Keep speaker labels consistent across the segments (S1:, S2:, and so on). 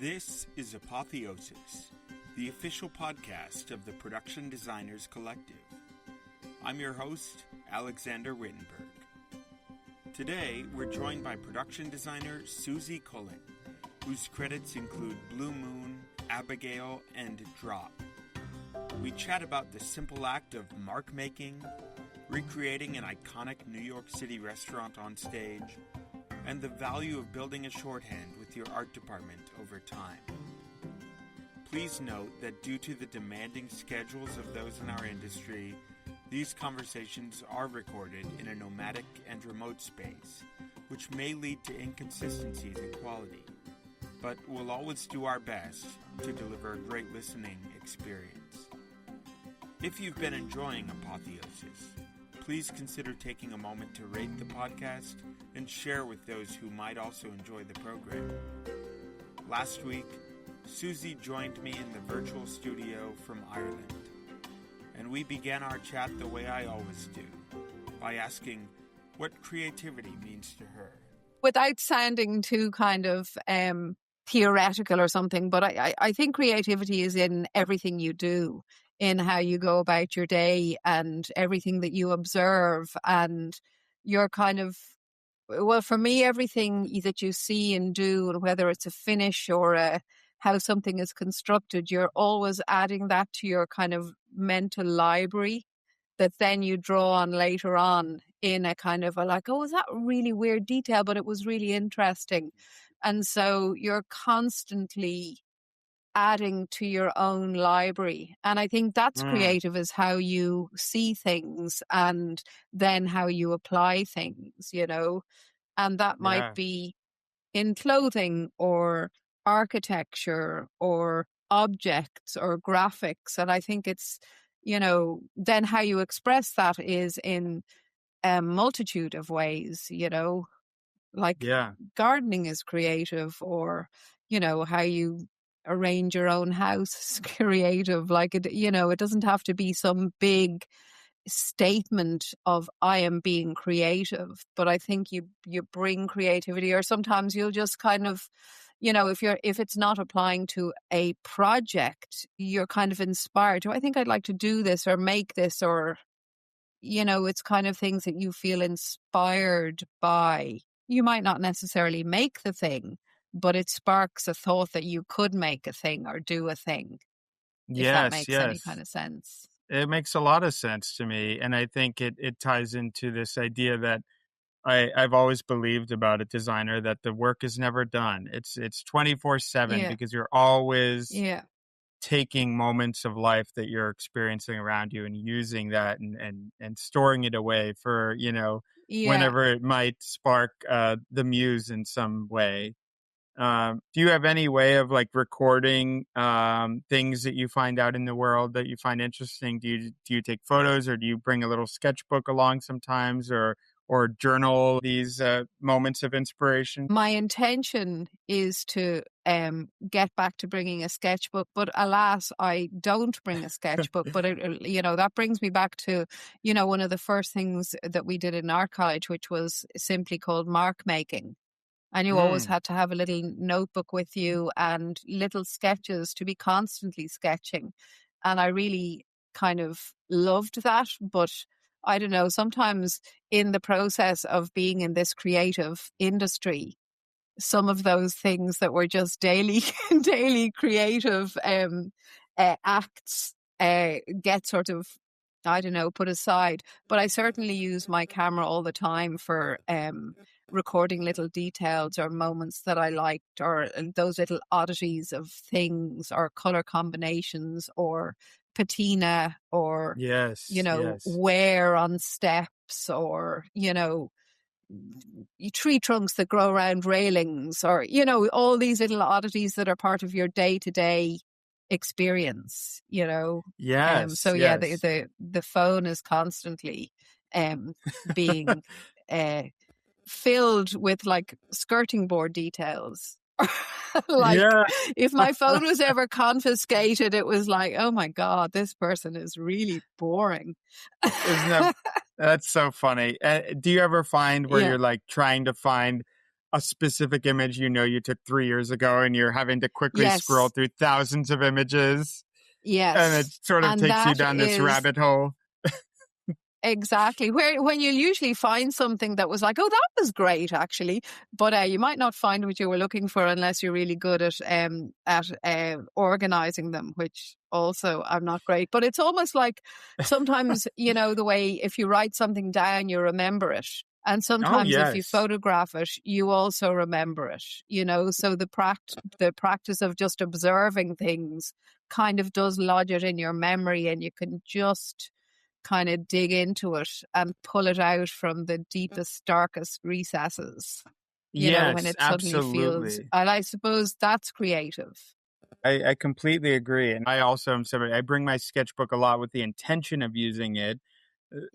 S1: This is Apotheosis, the official podcast of the Production Designers Collective. I'm your host, Alexander Whittenberg. Today, we're joined by production designer Susie Cullen, whose credits include Blue Moon, Abigail, and Drop. We chat about the simple act of mark making, recreating an iconic New York City restaurant on stage, and the value of building a shorthand with your art department over time. Please note that due to the demanding schedules of those in our industry, these conversations are recorded in a nomadic and remote space, which may lead to inconsistencies in quality, but we'll always do our best to deliver a great listening experience. If you've been enjoying Apotheosis, please consider taking a moment to rate the podcast and share with those who might also enjoy the program. Last week, Susie joined me in the virtual studio from Ireland, and we began our chat the way I always do, by asking what creativity means to her.
S2: Without sounding too kind of theoretical or something, but I think creativity is in everything you do, in how you go about your day and everything that you observe, and you're kind of, well, for me, everything that you see and do, and whether it's a finish or how something is constructed, you're always adding that to your kind of mental library that then you draw on later on in a kind of a like, oh, was that a really weird detail, but it was really interesting. And so you're constantly adding to your own library. And I think that's creative, is how you see things and then how you apply things, you know. And that might be in clothing or architecture or objects or graphics. And I think it's, you know, then how you express that is in a multitude of ways, you know, like gardening is creative, or, you know, how you arrange your own house is creative. Like, it, you know, it doesn't have to be some big statement of I am being creative, but I think you bring creativity, or sometimes you'll just kind of, you know, if it's not applying to a project, you're kind of inspired. I think I'd like to do this or make this, or, you know, it's kind of things that you feel inspired by. You might not necessarily make the thing, but it sparks a thought that you could make a thing or do a thing. If that makes any kind of sense.
S3: It makes a lot of sense to me. And I think it ties into this idea that I've always believed about a designer, that the work is never done. It's 24/7 because you're always taking moments of life that you're experiencing around you and using that and storing it away for, you know, whenever it might spark the muse in some way. Do you have any way of like recording things that you find out in the world that you find interesting? Do you take photos, or do you bring a little sketchbook along sometimes, or journal these moments of inspiration?
S2: My intention is to get back to bringing a sketchbook, but alas, I don't bring a sketchbook. But you know, that brings me back to, you know, one of the first things that we did in art college, which was simply called mark making. And you always had to have a little notebook with you and little sketches to be constantly sketching. And I really kind of loved that. But I don't know, sometimes in the process of being in this creative industry, some of those things that were just daily creative acts get sort of, I don't know, put aside. But I certainly use my camera all the time for recording little details or moments that I liked, or those little oddities of things, or color combinations, or patina, or wear on steps, or, you know, tree trunks that grow around railings, or, you know, all these little oddities that are part of your day-to-day experience, you know. The phone is constantly being filled with like skirting board details. If my phone was ever confiscated, it was like, oh my God, this person is really boring.
S3: Isn't that, that's so funny. Do you ever find where you're like trying to find a specific image you took 3 years ago, and you're having to quickly scroll
S2: Yes.
S3: through thousands of images, and it
S2: Yes.
S3: sort of
S2: And
S3: takes you
S2: that
S3: down this
S2: is
S3: rabbit hole.
S2: exactly when you usually find something that was like, oh, that was great, actually. But you might not find what you were looking for unless you're really good at organizing them, which also I'm not great. But it's almost like sometimes, the way if you write something down, you remember it. And
S3: Oh,
S2: sometimes if you
S3: yes.
S2: photograph it, you also remember it, So the practice of just observing things kind of does lodge it in your memory, and you can just kind of dig into it and pull it out from the deepest, darkest recesses, when
S3: Yes,
S2: it suddenly feels,
S3: absolutely.
S2: and I suppose that's creative.
S3: I completely agree. And I also am somebody, I bring my sketchbook a lot with the intention of using it.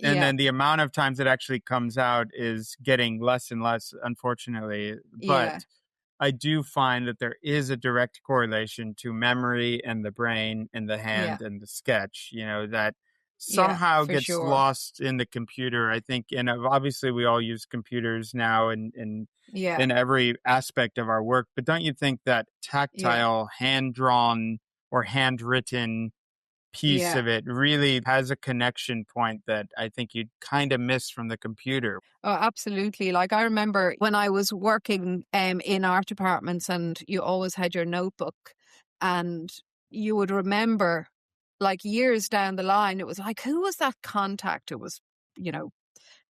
S3: And
S2: Yeah,
S3: then the amount of times it actually comes out is getting less and less, unfortunately. But
S2: yeah,
S3: I do find that there is a direct correlation to memory and the brain and the
S2: yeah,
S3: hand and the sketch, that
S2: yeah,
S3: somehow
S2: for
S3: gets
S2: sure.
S3: lost in the computer. I think, and obviously we all use computers now
S2: Yeah,
S3: in every aspect of our work. But don't you think that
S2: yeah,
S3: tactile, hand drawn or handwritten piece
S2: yeah.
S3: of it really has a connection point that I think you'd kind of miss from the computer?
S2: Oh, absolutely. Like I remember when I was working in art departments, and you always had your notebook, and you would remember, like years down the line, it was like, who was that contact? It was, you know,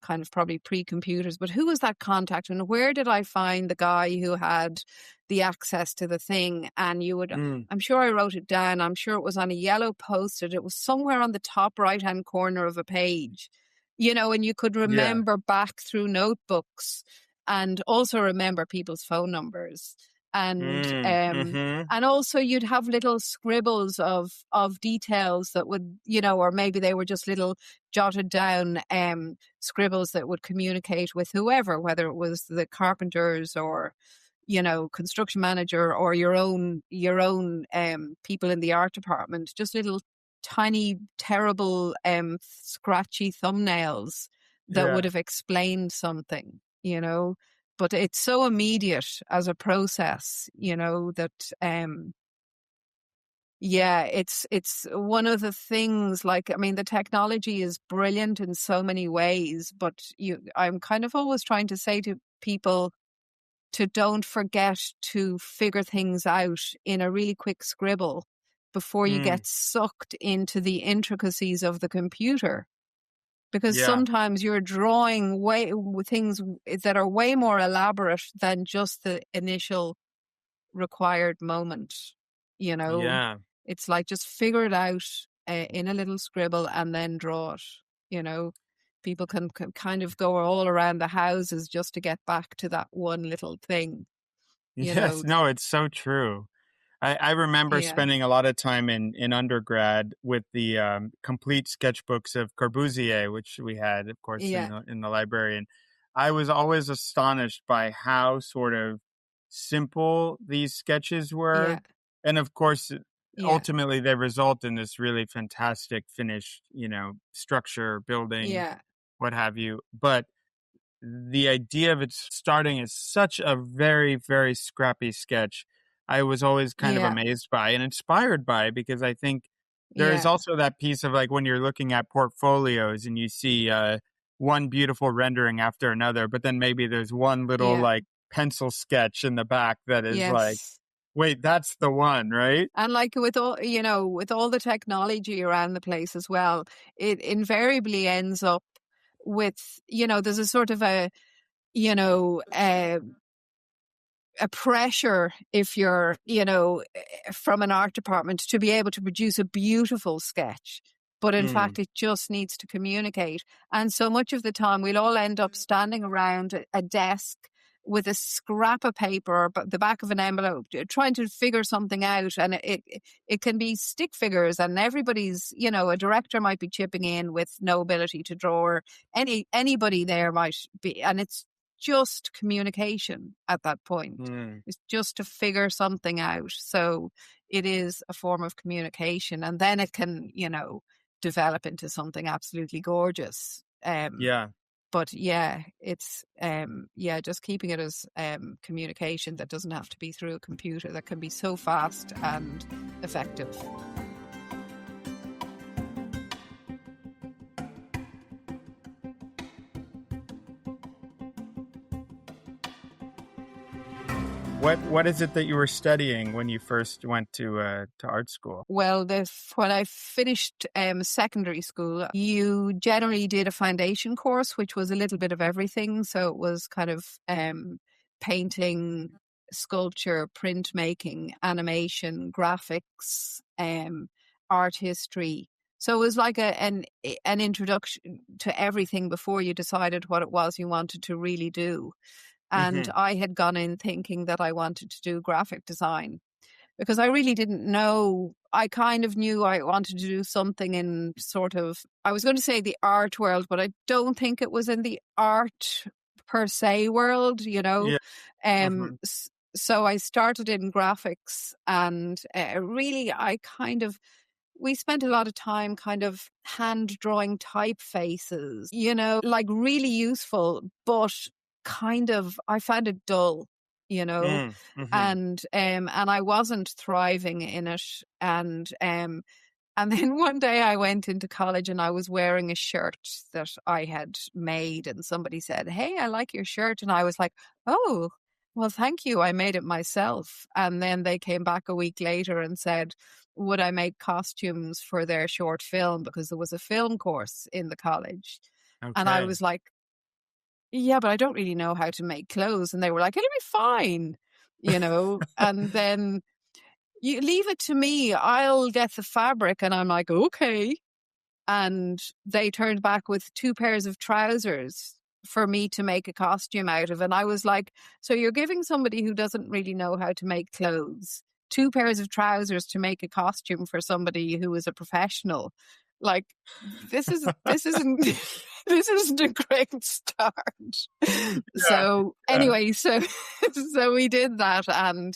S2: kind of probably pre-computers, but who was that contact, and where did I find the guy who had the access to the thing? And you would,
S3: Mm,
S2: I'm sure I wrote it down. I'm sure it was on a yellow post-it. It was somewhere on the top right-hand corner of a page, and you could
S3: yeah.
S2: remember back through notebooks, and also remember people's phone numbers. And
S3: Mm,
S2: um
S3: mm-hmm.
S2: and also you'd have little scribbles of details that would, or maybe they were just little jotted down scribbles that would communicate with whoever, whether it was the carpenters or, construction manager, or your own people in the art department, just little tiny, terrible, scratchy thumbnails that would
S3: Yeah.
S2: have explained something, but it's so immediate as a process, that yeah, it's one of the things, like, I mean, the technology is brilliant in so many ways, but I'm kind of always trying to say to people to don't forget to figure things out in a really quick scribble before you
S3: Mm,
S2: get sucked into the intricacies of the computer. Because
S3: yeah.
S2: sometimes you're drawing things that are way more elaborate than just the initial required moment, you know.
S3: Yeah.
S2: It's like just figure it out in a little scribble and then draw it, you know. People can kind of go all around the houses just to get back to that one little thing, you
S3: Yes.
S2: know.
S3: No, it's so true. I remember
S2: Yeah,
S3: spending a lot of time in undergrad with the complete sketchbooks of Corbusier, which we had, of course,
S2: yeah,
S3: in the library. And I was always astonished by how sort of simple these sketches
S2: yeah,
S3: were. And of course,
S2: yeah,
S3: ultimately, they result in this really fantastic finished, structure, building,
S2: yeah,
S3: what have you. But the idea of it starting as such a very, very scrappy sketch, I was always kind of
S2: yeah,
S3: amazed by and inspired by, because I think there is
S2: yeah,
S3: also that piece of like when you're looking at portfolios and you see one beautiful rendering after another, but then maybe there's one little
S2: yeah,
S3: like pencil sketch in the back that is like,
S2: yes.
S3: wait, that's the one, right?
S2: And like with all the technology around the place as well, it invariably ends up with, there's a sort of you know, uh, a pressure, if you're, from an art department, to be able to produce a beautiful sketch. But in
S3: Mm,
S2: fact, it just needs to communicate. And so much of the time, we'll all end up standing around a desk with a scrap of paper or the back of an envelope, trying to figure something out. And it can be stick figures, and everybody's, a director might be chipping in with no ability to draw, or anybody there might be. And it's just communication at that point.
S3: mm.
S2: It's just to figure something out. So it is a form of communication, and then it can, develop into something absolutely gorgeous.
S3: Yeah.
S2: but yeah, it's just keeping it as communication that doesn't have to be through a computer, that can be so fast and effective.
S3: What is it that you were studying when you first went to art school?
S2: Well, when I finished secondary school, you generally did a foundation course, which was a little bit of everything. So it was kind of painting, sculpture, printmaking, animation, graphics, art history. So it was like an introduction to everything before you decided what it was you wanted to really do. And I had gone in thinking that I wanted to do graphic design because I really didn't know. I kind of knew I wanted to do something in sort of, I was going to say the art world, but I don't think it was in the art per se world, you know.
S3: Yeah.
S2: So I started in graphics, and really we spent a lot of time kind of hand drawing typefaces, you know, like really useful, but kind of, I found it dull, you know, and I wasn't thriving in it. And then one day I went into college and I was wearing a shirt that I had made, and somebody said, "Hey, I like your shirt." And I was like, "Oh, well, thank you. I made it myself." And then they came back a week later and said, would I make costumes for their short film, because there was a film course in the college.
S3: Okay.
S2: And I was like, yeah, but I don't really know how to make clothes. And they were like, it'll be fine, you know. And then, you leave it to me, I'll get the fabric. And I'm like, okay. And they turned back with 2 pairs of trousers for me to make a costume out of. And I was like, so you're giving somebody who doesn't really know how to make clothes 2 pairs of trousers to make a costume for somebody who is a professional? Like, this isn't this isn't a great start. So anyway, so we did that, and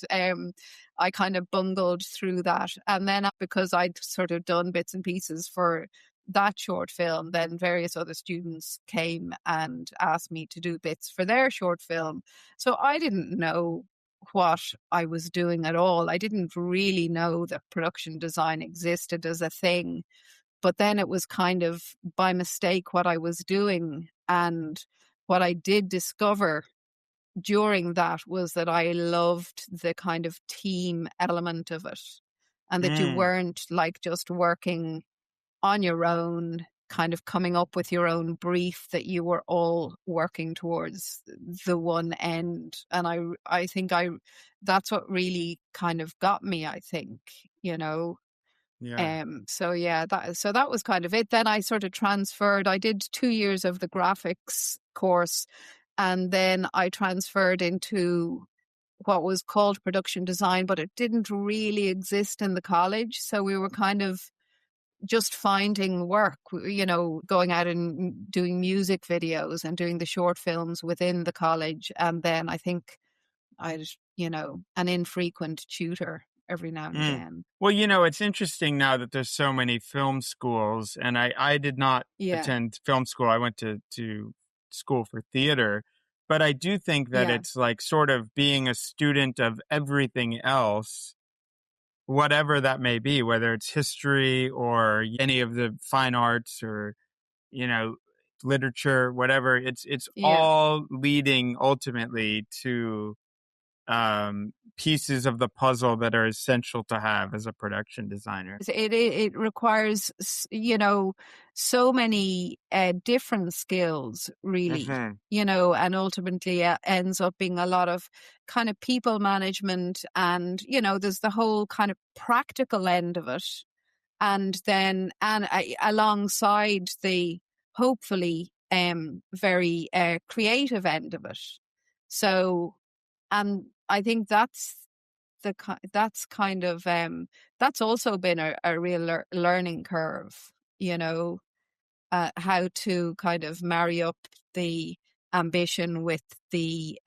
S2: I kind of bungled through that. And then because I'd sort of done bits and pieces for that short film, then various other students came and asked me to do bits for their short film. So I didn't know what I was doing at all. I didn't really know that production design existed as a thing. But then it was kind of by mistake what I was doing. And what I did discover during that was that I loved the kind of team element of it, and that you weren't like just working on your own, kind of coming up with your own brief, that you were all working towards the one end. And I think that's what really kind of got me, I think, you know.
S3: Yeah.
S2: So that was kind of it. Then I sort of transferred. I did 2 years of the graphics course, and then I transferred into what was called production design, but it didn't really exist in the college. So we were kind of just finding work, you know, going out and doing music videos and doing the short films within the college. And then I think I'd, you know, an infrequent tutor every now and again.
S3: Well, you know, it's interesting now that there's so many film schools, and I did not attend film school. I went to school for theater, but I do think that it's like sort of being a student of everything else, whatever that may be, whether it's history or any of the fine arts or, you know, literature, whatever. It's all leading ultimately to pieces of the puzzle that are essential to have as a production designer.
S2: It requires, you know, so many different skills, really, you know, and ultimately ends up being a lot of kind of people management, and, you know, there's the whole kind of practical end of it, and then alongside the hopefully very creative end of it. So, and I think that's kind of that's also been a real learning curve, you know, how to kind of marry up the ambition with the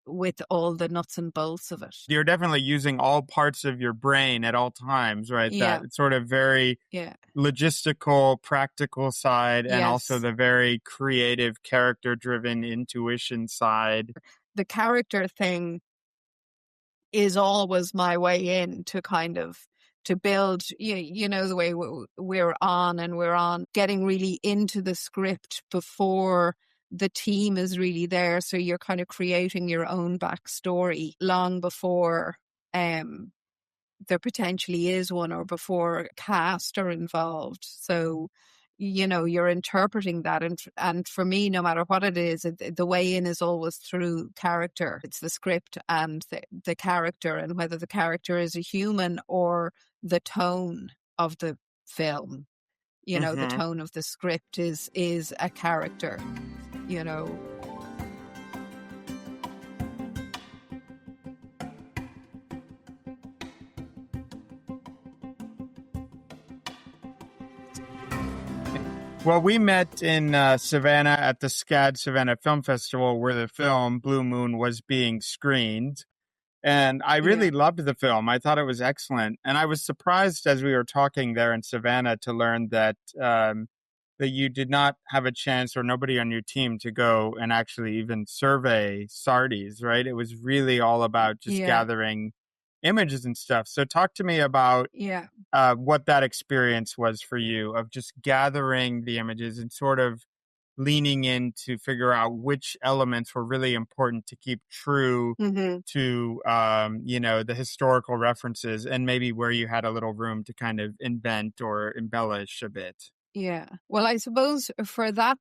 S2: with all the nuts and bolts of it.
S3: You're definitely using all parts of your brain at all times, right?
S2: Yeah.
S3: That sort of very logistical, practical side, and also the very creative, character-driven intuition side.
S2: The character thing is always my way in to kind of to build, you know, the way we're on getting really into the script before the team is really there. So you're kind of creating your own backstory long before there potentially is one, or before cast are involved. So, you know, you're interpreting that. And for me, no matter what it is, the way in is always through character. It's the script and the character, and whether the character is a human or the tone of the film. You know, the tone of the script is a character, you know.
S3: Well, we met in Savannah at the SCAD Savannah Film Festival, where the film Blue Moon was being screened. And I really loved the film. I thought it was excellent. And I was surprised as we were talking there in Savannah to learn that that you did not have a chance, or nobody on your team, to go and actually even survey Sardi's, right? It was really all about just gathering images and stuff. So talk to me about what that experience was for you, of just gathering the images and sort of leaning in to figure out which elements were really important to keep true to, you know, the historical references, and maybe where you had a little room to kind of invent or embellish a bit.
S2: Yeah. Well, I suppose for that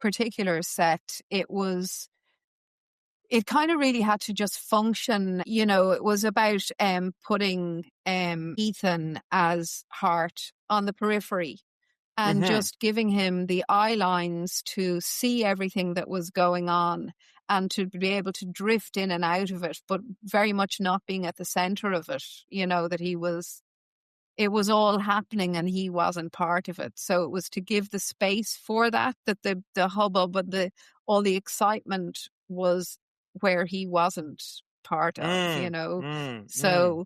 S2: particular set, it kind of really had to just function. You know, it was about putting Ethan as Hart on the periphery and just giving him the eye lines to see everything that was going on and to be able to drift in and out of it, but very much not being at the center of it, you know, that it was all happening and he wasn't part of it. So it was to give the space for that the hubbub and all the excitement was where he wasn't part of, you know. So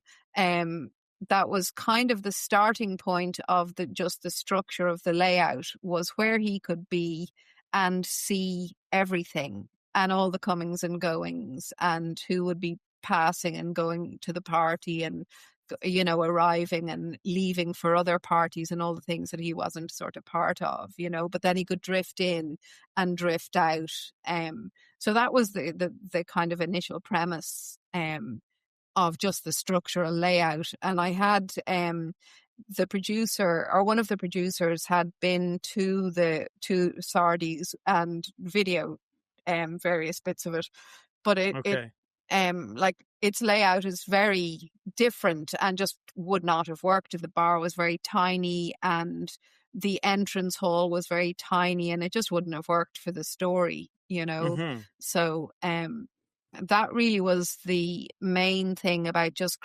S2: that was kind of the starting point of the structure of the layout, was where he could be and see everything and all the comings and goings, and who would be passing and going to the party, and, you know, arriving and leaving for other parties, and all the things that he wasn't sort of part of, you know. But then he could drift in and drift out. So that was the kind of initial premise of just the structural layout. And I had the producer, or one of the producers, had been to Sardi's and video various bits of it, but like its layout is very different and just would not have worked. The bar was very tiny and the entrance hall was very tiny, and it just wouldn't have worked for the story, you know. So that really was the main thing about just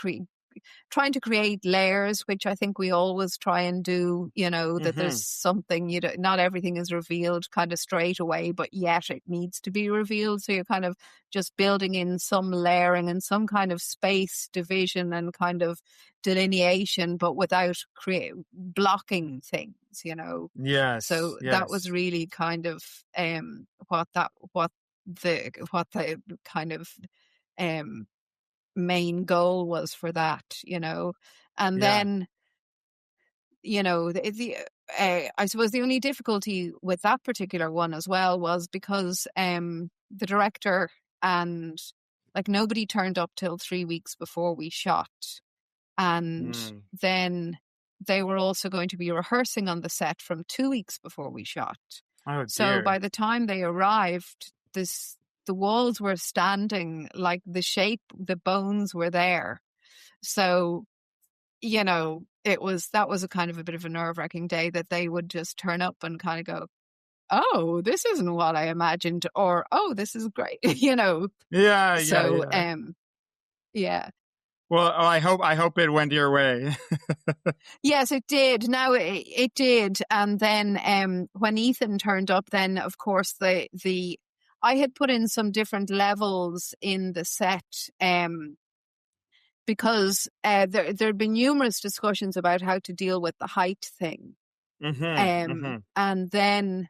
S2: trying to create layers, which I think we always try and do, you know, that there's something, you know, not everything is revealed kind of straight away, but yet it needs to be revealed. So you're kind of just building in some layering and some kind of space division and kind of delineation, but without blocking things, you know. So that was really kind of what the kind of main goal was for that, you know. And then, you know, I suppose the only difficulty with that particular one as well was because the director and like nobody turned up till 3 weeks before we shot, and then they were also going to be rehearsing on the set from 2 weeks before we shot. So by the time they arrived, the walls were standing, like the bones were there. So, you know, that was a kind of a bit of a nerve-wracking day, that they would just turn up and kind of go, oh, this isn't what I imagined, or, oh, this is great, you know.
S3: Well, I hope it went your way.
S2: Yes, it did. Now it did. And then when Ethan turned up, then of course the I had put in some different levels in the set, because there'd been numerous discussions about how to deal with the height thing. And then,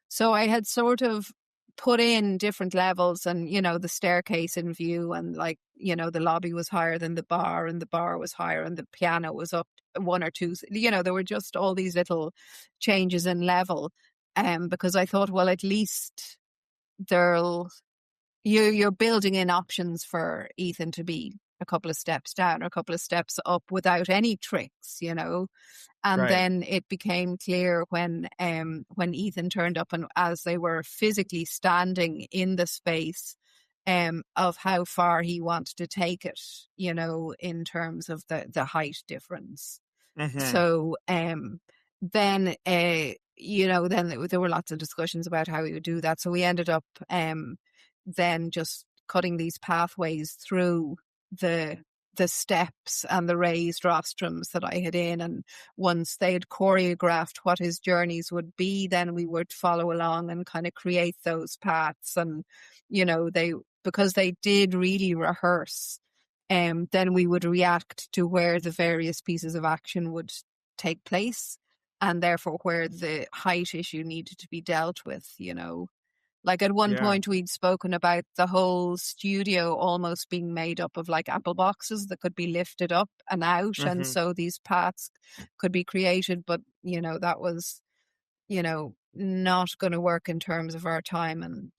S2: so I had sort of put in different levels, and, the staircase in view, and like, the lobby was higher than the bar, and the bar was higher, and the piano was up one or two, there were just all these little changes in level. Because I thought, well, at least you're building in options for Ethan to be a couple of steps down or a couple of steps up without any tricks, And
S3: Right.
S2: then it became clear when Ethan turned up, and as they were physically standing in the space, of how far he wanted to take it, in terms of the height difference. So then then there were lots of discussions about how we would do that. So we ended up then just cutting these pathways through the steps and the raised rostrums that I had in, and once they had choreographed what his journeys would be, then we would follow along and kind of create those paths. And because they did really rehearse, then we would react to where the various pieces of action would take place, and therefore where the height issue needed to be dealt with. Like at one point we'd spoken about the whole studio almost being made up of like apple boxes that could be lifted up and out. And so these paths could be created, but that was, not going to work in terms of our time and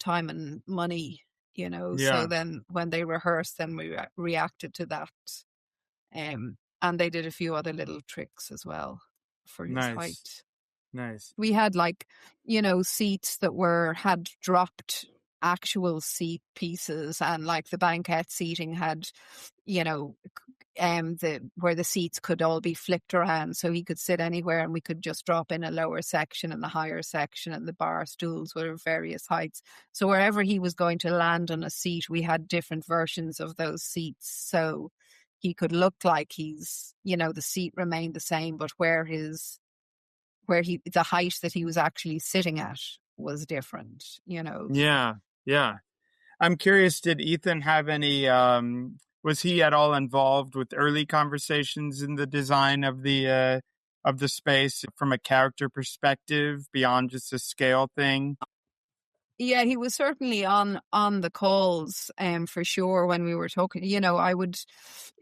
S2: money, So then when they rehearsed, then we reacted to that. And they did a few other little tricks as well for his height.
S3: Nice.
S2: We had seats that had dropped actual seat pieces, and like the banquette seating had, where the seats could all be flipped around, so he could sit anywhere, and we could just drop in a lower section and a higher section, and the bar stools were of various heights. So wherever he was going to land on a seat, we had different versions of those seats, so he could look like he's, the seat remained the same, but the height that he was actually sitting at was different,
S3: Yeah. I'm curious, did Ethan have any, was he at all involved with early conversations in the design of the space from a character perspective beyond just a scale thing?
S2: Yeah, he was certainly on the calls, for sure, when we were talking. I would,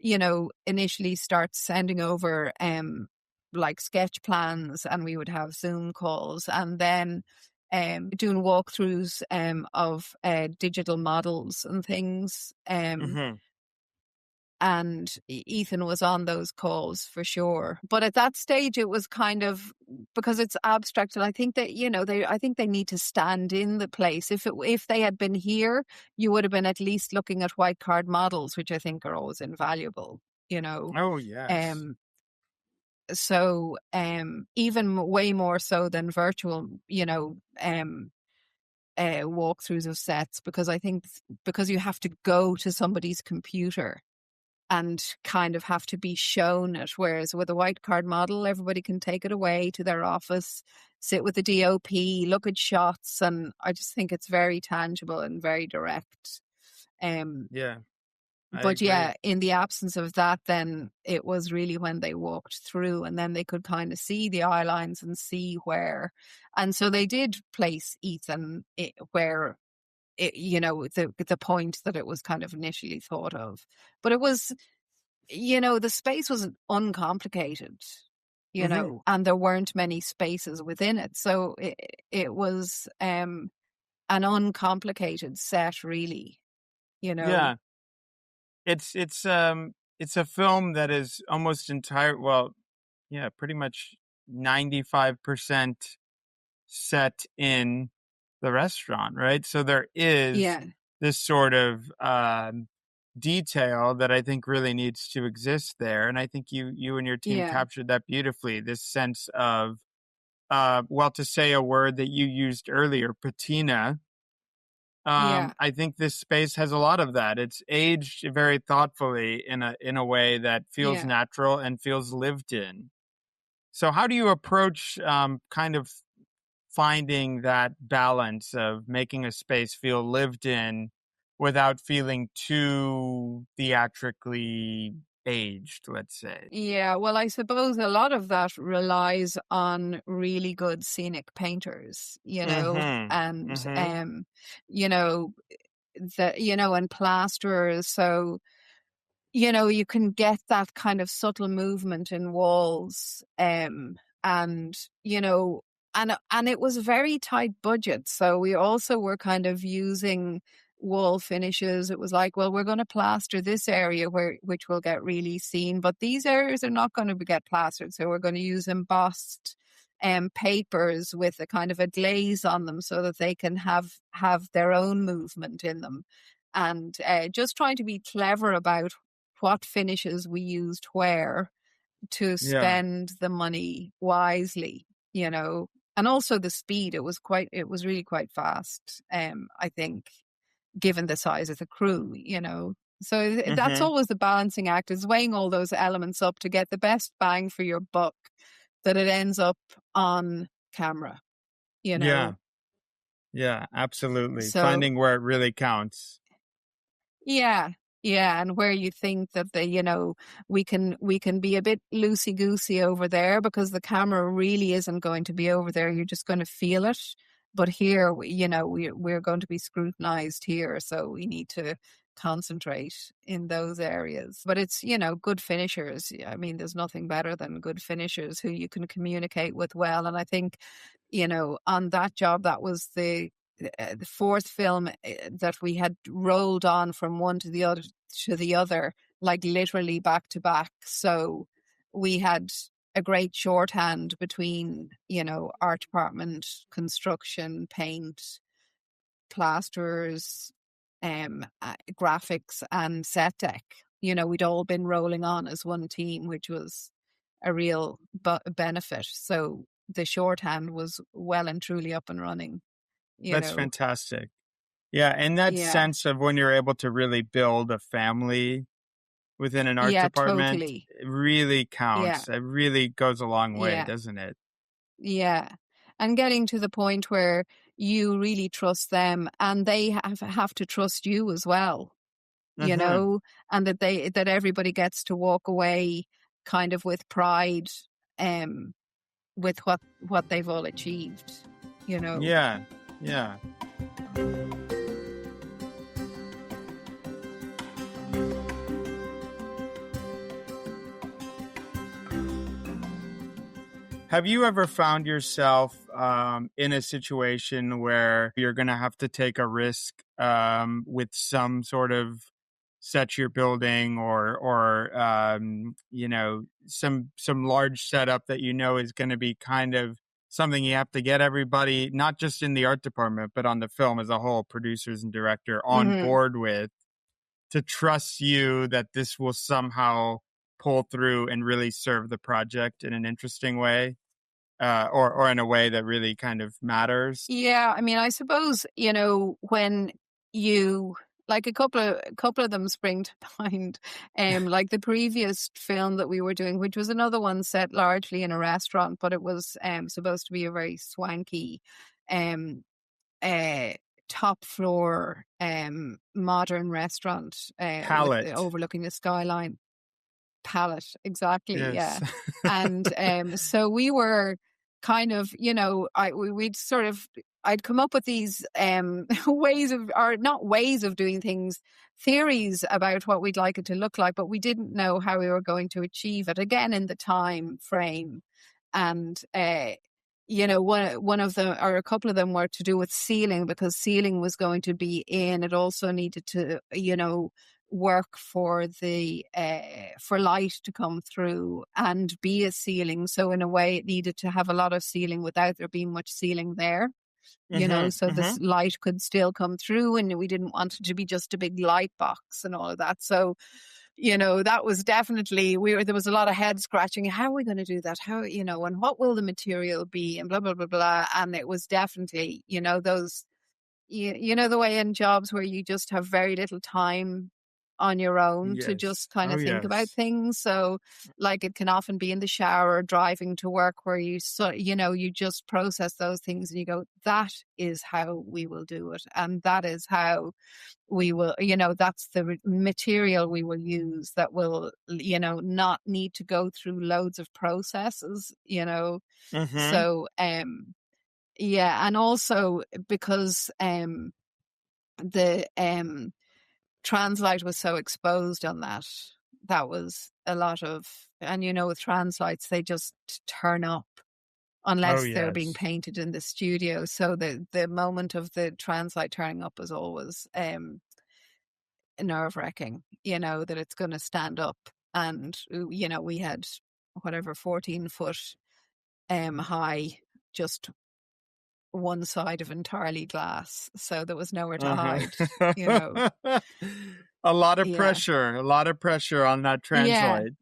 S2: initially start sending over like sketch plans, and we would have Zoom calls, and then doing walkthroughs of digital models and things. And Ethan was on those calls for sure. But at that stage, it was kind of, because it's abstract, and I think that, I think they need to stand in the place. If they had been here, you would have been at least looking at white card models, which I think are always invaluable,
S3: Oh, yes.
S2: So even way more so than virtual, walkthroughs of sets, because I think because you have to go to somebody's computer and kind of have to be shown it, whereas with a white card model, everybody can take it away to their office, sit with the DOP, look at shots, and I just think it's very tangible and very direct. But yeah, in the absence of that, then it was really when they walked through, and then they could kind of see the eye lines and see where. And so they did place Ethan where, the point that it was kind of initially thought of. But it was, the space was uncomplicated, and there weren't many spaces within it. So it was an uncomplicated set, really,
S3: Yeah. It's a film that is almost pretty much 95% set in the restaurant, right? So there is this sort of detail that I think really needs to exist there, and I think you and your team captured that beautifully. This sense of, to say a word that you used earlier, patina. I think this space has a lot of that. It's aged very thoughtfully in a way that feels natural and feels lived in. So how do you approach kind of finding that balance of making a space feel lived in without feeling too theatrically aged, let's say.
S2: Yeah, well, I suppose a lot of that relies on really good scenic painters,
S3: Mm-hmm.
S2: and
S3: Mm-hmm.
S2: you know, and plasterers. So, you can get that kind of subtle movement in walls, and you know, and it was a very tight budget. So we also were kind of using wall finishes. It was like, well, we're going to plaster this area which will get really seen, but these areas are not going to get plastered. So we're going to use embossed papers with a kind of a glaze on them so that they can have their own movement in them, and just trying to be clever about what finishes we used where to
S3: Yeah.
S2: spend the money wisely, and also the speed. It was really quite fast. I think, given the size of the crew, so that's
S3: Mm-hmm.
S2: always the balancing act, is weighing all those elements up to get the best bang for your buck, that it ends up on camera,
S3: Yeah. Yeah, absolutely.
S2: so
S3: Finding where it really counts.
S2: yeah. Yeah, and where you think that we can be a bit loosey goosey over there because the camera really isn't going to be over there. You're just going to feel it. But here, we're going to be scrutinized here, so we need to concentrate in those areas. But it's, good finishers. I mean, there's nothing better than good finishers who you can communicate with well. And I think, on that job, that was the fourth film that we had rolled on from one to the other, like literally back to back. So we had a great shorthand between, art department, construction, paint, plasterers, graphics, and set deck. We'd all been rolling on as one team, which was a real benefit. So the shorthand was well and truly up and running.
S3: That's fantastic. Yeah, and that
S2: Yeah.
S3: sense of when you're able to really build a family within an art
S2: Yeah,
S3: department,
S2: totally.
S3: it really
S2: Yeah.
S3: counts. It really goes a long way,
S2: Yeah.
S3: doesn't it?
S2: Yeah. And getting to the point where you really trust them and they have to trust you as well,
S3: Mm-hmm.
S2: and that everybody gets to walk away kind of with pride, with what they've all achieved,
S3: Yeah, yeah. Have you ever found yourself in a situation where you're going to have to take a risk with some sort of set you're building, or some large setup that is going to be kind of something you have to get everybody, not just in the art department, but on the film as a whole, producers and director, on
S2: Mm-hmm.
S3: board with, to trust you that this will somehow pull through and really serve the project in an interesting way, or in a way that really kind of matters?
S2: Yeah, I mean, I suppose, when you, like, a couple of them spring to mind, like the previous film that we were doing, which was another one set largely in a restaurant, but it was supposed to be a very swanky um uh top floor modern restaurant with
S3: Palette.
S2: overlooking the skyline. Palette, exactly,
S3: Yes.
S2: yeah. And so we were kind of, we'd sort of, I'd come up with these ways of, or not ways of doing things, theories about what we'd like it to look like, but we didn't know how we were going to achieve it, again, in the time frame. And one of them, or a couple of them, were to do with ceiling, because ceiling was going to be in. It also needed to, work for the for light to come through and be a ceiling. So in a way, it needed to have a lot of ceiling without there being much ceiling there.
S3: Mm-hmm.
S2: So
S3: Mm-hmm.
S2: this light could still come through, and we didn't want it to be just a big light box and all of that. So, that was definitely, there was a lot of head scratching. How are we going to do that? How, and what will the material be, and blah, blah, blah, blah. And it was definitely, those, the way in jobs where you just have very little time on your own to
S3: Yes.
S2: just kind of
S3: Oh,
S2: think about
S3: yes.
S2: things. So like it can often be in the shower, driving to work, where you you just process those things and you go, that is how we will do it, and that is how we will, that's the material we will use, that will, not need to go through loads of processes,
S3: Mm-hmm.
S2: so yeah. And also because the translite was so exposed on that was a lot of, and with translites, they just turn up
S3: Oh,
S2: unless they're being
S3: yes.
S2: painted in the studio. So the moment of the translite turning up is always nerve-wracking, that it's going to stand up. And we had whatever 14-foot high, just one side of entirely glass, so there was nowhere to hide.
S3: Uh-huh. A lot of
S2: Yeah,
S3: pressure on that
S2: yeah,
S3: translate.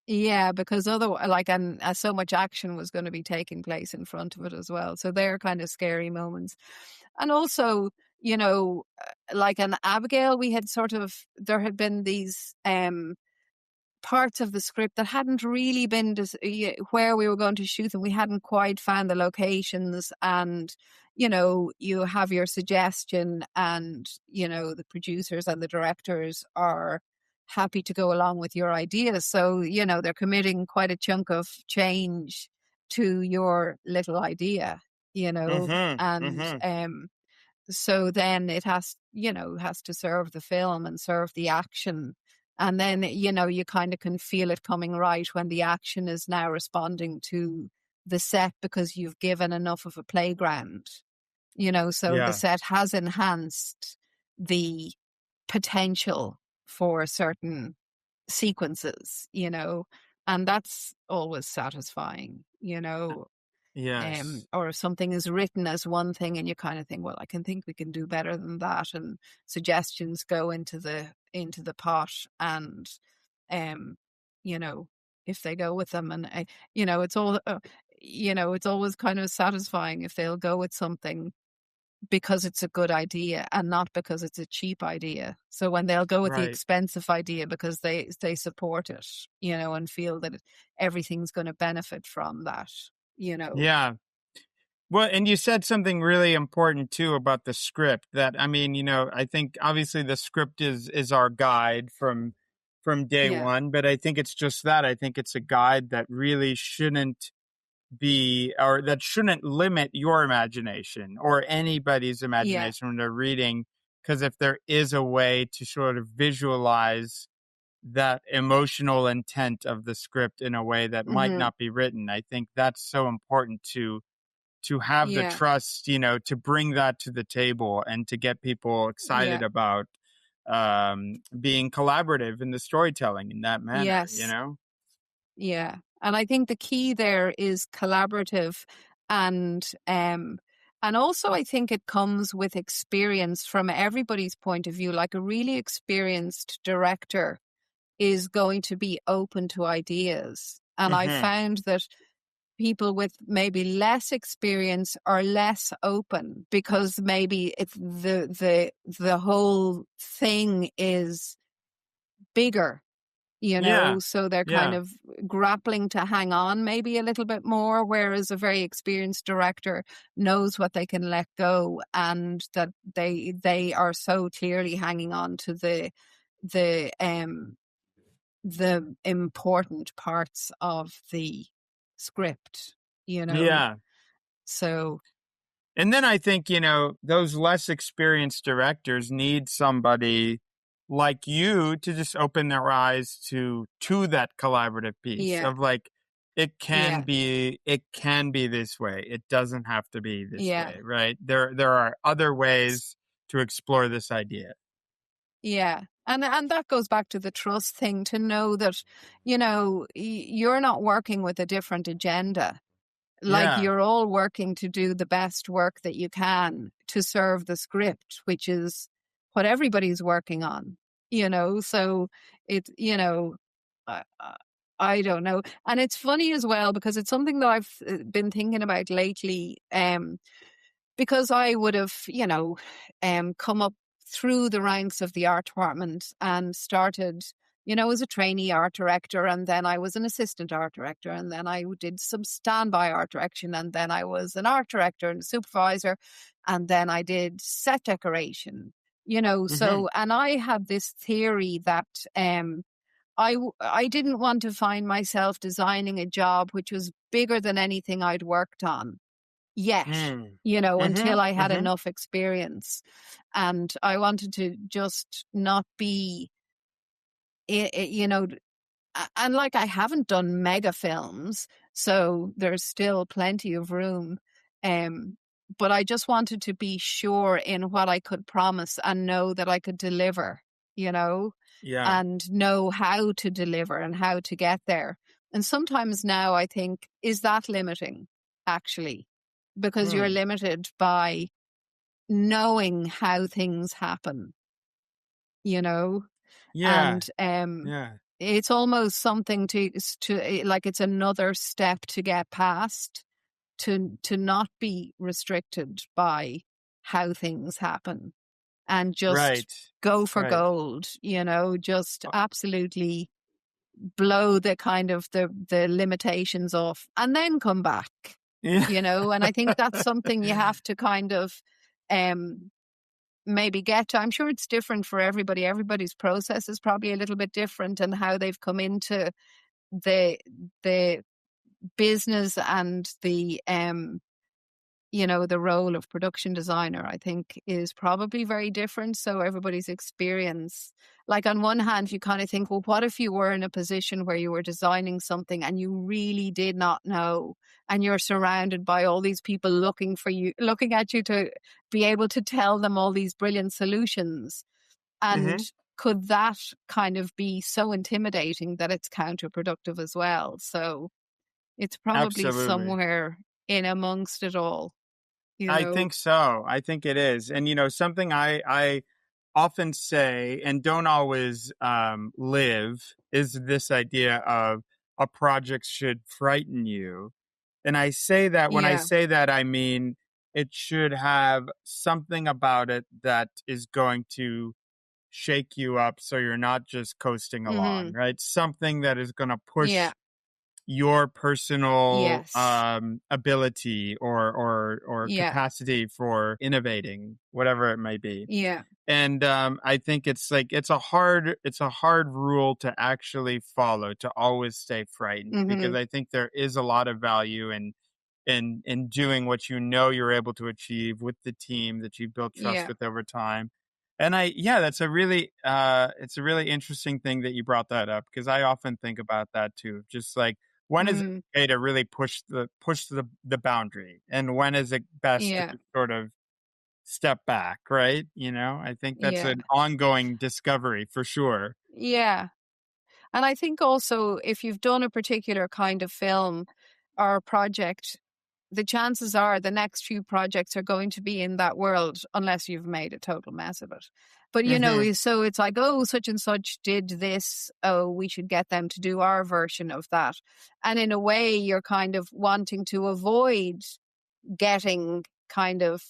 S2: yeah, because otherwise, like, and so much action was going to be taking place in front of it as well. So they're kind of scary moments. And also, like an Abigail, there had been these parts of the script that hadn't really been where we were going to shoot, and we hadn't quite found the locations. And you have your suggestion, and the producers and the directors are happy to go along with your ideas. So they're committing quite a chunk of change to your little idea.
S3: Mm-hmm.
S2: And
S3: Mm-hmm.
S2: so then it has to serve the film and serve the action. And then, you kind of can feel it coming right when the action is now responding to the set, because you've given enough of a playground, so the
S3: Yeah.
S2: set has enhanced the potential for certain sequences, and that's always satisfying,
S3: Yes.
S2: or if something is written as one thing and you kind of think, well, I can think we can do better than that, and suggestions go into the pot, and um if they go with them, and it's all it's always kind of satisfying if they'll go with something because it's a good idea and not because it's a cheap idea. So when they'll go with the
S3: Right.
S2: expensive idea because they support it, and feel that everything's going to benefit from that,
S3: Yeah. Well, and you said something really important too about the script, that I mean, I think obviously the script is our guide from day
S2: Yeah,
S3: one, but I think it's just that. I think it's a guide that really shouldn't be, or that shouldn't limit your imagination or anybody's
S2: yeah,
S3: imagination when they're reading, because if there is a way to sort of visualize that emotional intent of the script in a way that might
S2: mm-hmm.
S3: not be written, I think that's so important to have the
S2: Yeah,
S3: trust, to bring that to the table and to get people excited
S2: yeah,
S3: about being collaborative in the storytelling in that manner.
S2: yes, yeah. And I think the key there is collaborative, and also I think it comes with experience from everybody's point of view. Like a really experienced director is going to be open to ideas. And I
S3: Hmm.
S2: found that people with maybe less experience are less open, because maybe it's the whole thing is bigger,
S3: Yeah.
S2: so they're kind
S3: Yeah.
S2: of grappling to hang on maybe a little bit more, whereas a very experienced director knows what they can let go, and that they are so clearly hanging on to the important parts of the script, you know.
S3: Yeah.
S2: So
S3: And then I think, those less experienced directors need somebody like you to just open their eyes to that collaborative piece
S2: yeah,
S3: of like,
S2: yeah,
S3: it can be this way. It doesn't have to be this
S2: yeah,
S3: way, right? There are other ways to explore this idea.
S2: yeah. And that goes back to the trust thing, to know that, you're not working with a different agenda. Like,
S3: Yeah.
S2: you're all working to do the best work that you can to serve the script, which is what everybody's working on, so it, I, I I don't know. And it's funny as well, because it's something that I've been thinking about lately, because I would have, come up through the ranks of the art department and started, as a trainee art director, and then I was an assistant art director, and then I did some standby art direction, and then I was an art director and supervisor, and then I did set decoration, so, and I had this theory that I didn't want to find myself designing a job which was bigger than anything I'd worked on yet, until I had enough experience. And I wanted to just not be, and like I haven't done mega films, so there's still plenty of room. But I just wanted to be sure in what I could promise and know that I could deliver, and know how to deliver and how to get there. And sometimes now I think, is that limiting, actually? Because you're limited by knowing how things happen, and it's almost something to like, it's another step to get past, to not be restricted by how things happen and just go for gold, just absolutely blow the kind of the limitations off and then come back. And I think that's something you have to kind of maybe get to. I'm sure it's different for everybody. Everybody's process is probably a little bit different, and how they've come into the business and the the role of production designer, I think, is probably very different. So everybody's experience, like, on one hand, you kind of think, well, what if you were in a position where you were designing something and you really did not know, and you're surrounded by all these people looking at you to be able to tell them all these brilliant solutions. And could that kind of be so intimidating that it's counterproductive as well? So it's probably somewhere in amongst it all.
S3: I think so. I think it is. And, something I often say and don't always live is this idea of a project should frighten you. And I say that when I say that, I mean, it should have something about it that is going to shake you up so you're not just coasting along, right? Something that is going to push your personal ability or capacity for innovating, whatever it may be. And I think it's a hard rule to actually follow, to always stay frightened, because I think there is a lot of value in doing what you're able to achieve with the team that you've built trust with over time. And that's a really it's a really interesting thing that you brought that up, because I often think about that too. Just like, when is it okay to really push the boundary, and when is it best to sort of step back, right? I think that's an ongoing discovery for sure.
S2: Yeah. And I think also, if you've done a particular kind of film or project, the chances are the next few projects are going to be in that world, unless you've made a total mess of it. But, so it's like, oh, such and such did this. Oh, we should get them to do our version of that. And in a way, you're kind of wanting to avoid getting kind of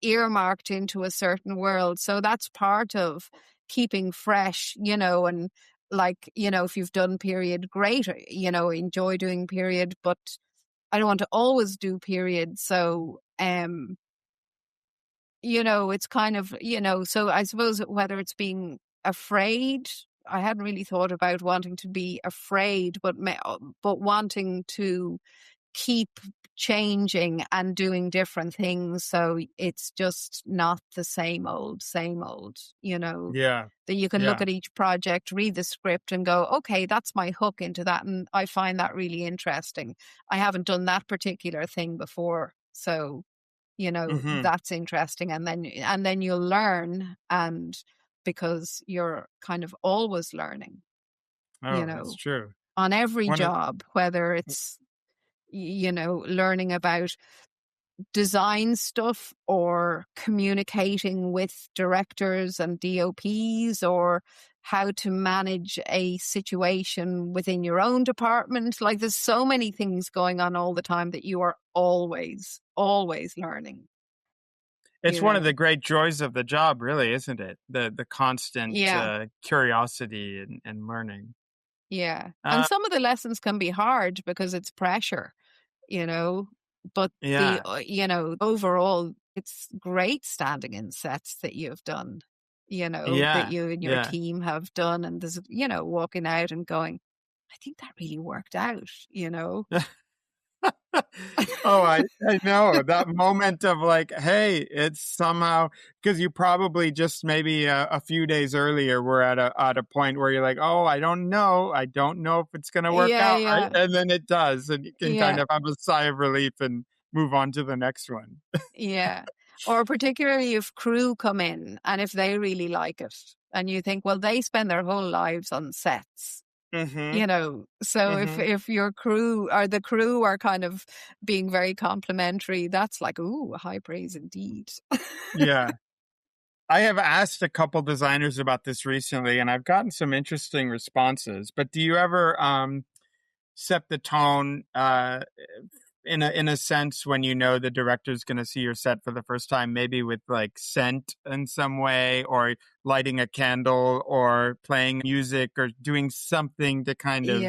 S2: earmarked into a certain world. So that's part of keeping fresh, and like, if you've done period, great, enjoy doing period, but I don't want to always do period. So, it's kind of, so I suppose whether it's being afraid, I hadn't really thought about wanting to be afraid, but wanting to keep changing and doing different things, so it's just not the same old, that you can look at each project, read the script and go, okay, that's my hook into that, and I find that really interesting. I haven't done that particular thing before, so that's interesting, and then you'll learn, and because you're kind of always learning.
S3: That's true.
S2: On every job, whether it's learning about design stuff or communicating with directors and DOPs, or how to manage a situation within your own department. Like, there's so many things going on all the time that you are always learning.
S3: It's one of the great joys of the job, really, isn't it? The constant curiosity and learning.
S2: Yeah. And some of the lessons can be hard because it's pressure, but overall, it's great standing in sets that you've done, that you and your team have done. And there's, walking out and going, I think that really worked out,
S3: Oh, I know that moment of like, hey, it's somehow, because you probably just maybe a few days earlier were at a point where you're like, oh, I don't know if it's going to work out, right? And then it does, and you can kind of have a sigh of relief and move on to the next one.
S2: Yeah. Or particularly if crew come in and if they really like it and you think, well, they spend their whole lives on sets. So if your crew or the crew are kind of being very complimentary, that's like, ooh, high praise indeed.
S3: Yeah. I have asked a couple designers about this recently, and I've gotten some interesting responses. But do you ever set the tone in a sense when you know the director's going to see your set for the first time, maybe with like scent in some way, or lighting a candle, or playing music, or doing something to kind of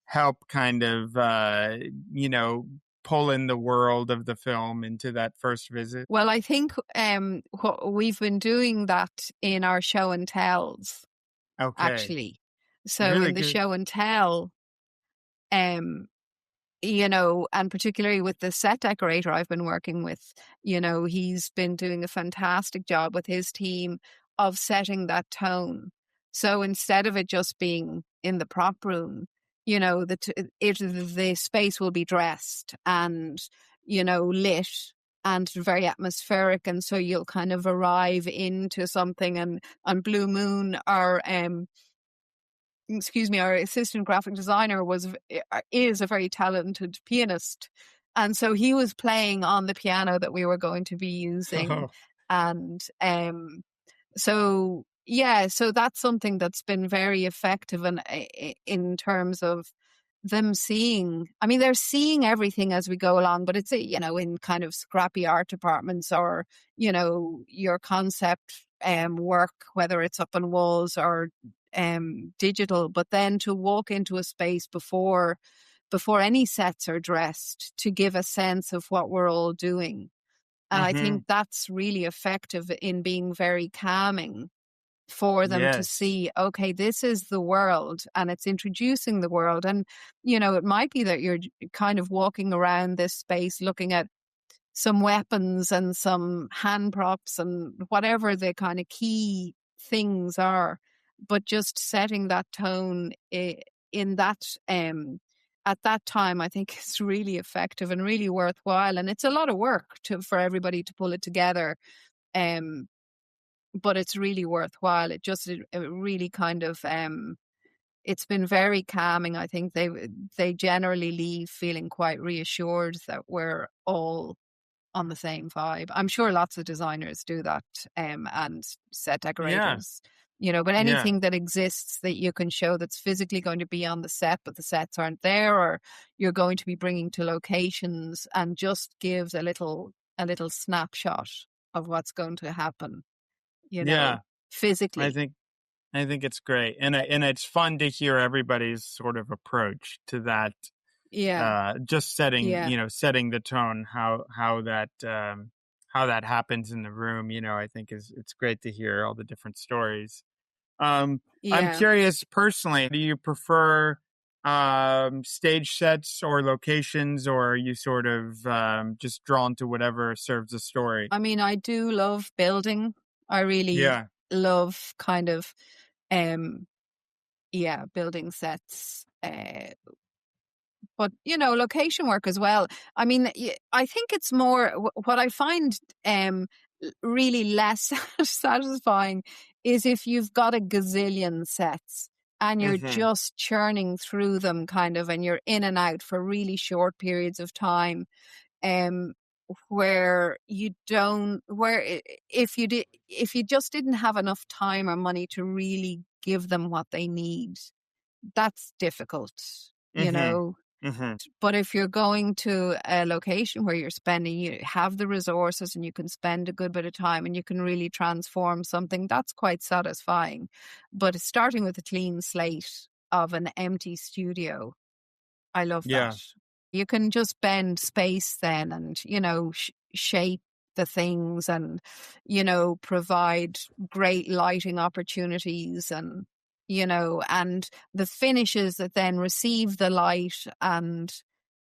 S3: help kind of pull in the world of the film into that first visit?
S2: Well, I think we've been doing that in our show and tells.
S3: Okay.
S2: Actually. So
S3: really
S2: in the
S3: good.
S2: show and tell, and particularly with the set decorator I've been working with, he's been doing a fantastic job with his team of setting that tone. So instead of it just being in the prop room, the space will be dressed and, lit and very atmospheric. And so you'll kind of arrive into something. And on Blue Moon, our assistant graphic designer is a very talented pianist. And so he was playing on the piano that we were going to be using.
S3: Oh.
S2: And so that's something that's been very effective and in terms of them seeing, they're seeing everything as we go along, but it's, in kind of scrappy art departments or, your concept work, whether it's up on walls or digital, but then to walk into a space before any sets are dressed to give a sense of what we're all doing. And I think that's really effective in being very calming for them to see, okay, this is the world and it's introducing the world. And, it might be that you're kind of walking around this space looking at some weapons and some hand props and whatever the kind of key things are, but just setting that tone in that at that time, I think is really effective and really worthwhile. And it's a lot of work for everybody to pull it together. But it's really worthwhile. It really kind of it's been very calming. I think they generally leave feeling quite reassured that we're all on the same vibe. I'm sure lots of designers do that, and set decorators, but anything that exists that you can show that's physically going to be on the set, but the sets aren't there, or you're going to be bringing to locations, and just gives a little snapshot of what's going to happen, physically.
S3: I think it's great. And it's fun to hear everybody's sort of approach to that. Just setting, setting the tone, how that happens in the room, I think it's great to hear all the different stories. I'm curious personally, do you prefer stage sets or locations, or are you sort of just drawn to whatever serves the story?
S2: I do love building. I really love kind of building sets. But, location work as well. I think it's more what I find really less satisfying is if you've got a gazillion sets and you're just churning through them kind of, and you're in and out for really short periods of time, where if you just didn't have enough time or money to really give them what they need, that's difficult,
S3: Mm-hmm.
S2: But if you're going to a location where you have the resources and you can spend a good bit of time and you can really transform something, that's quite satisfying. But starting with a clean slate of an empty studio, I love
S3: Yeah.
S2: that. You can just bend space then and, shape the things and, provide great lighting opportunities and, and the finishes that then receive the light and,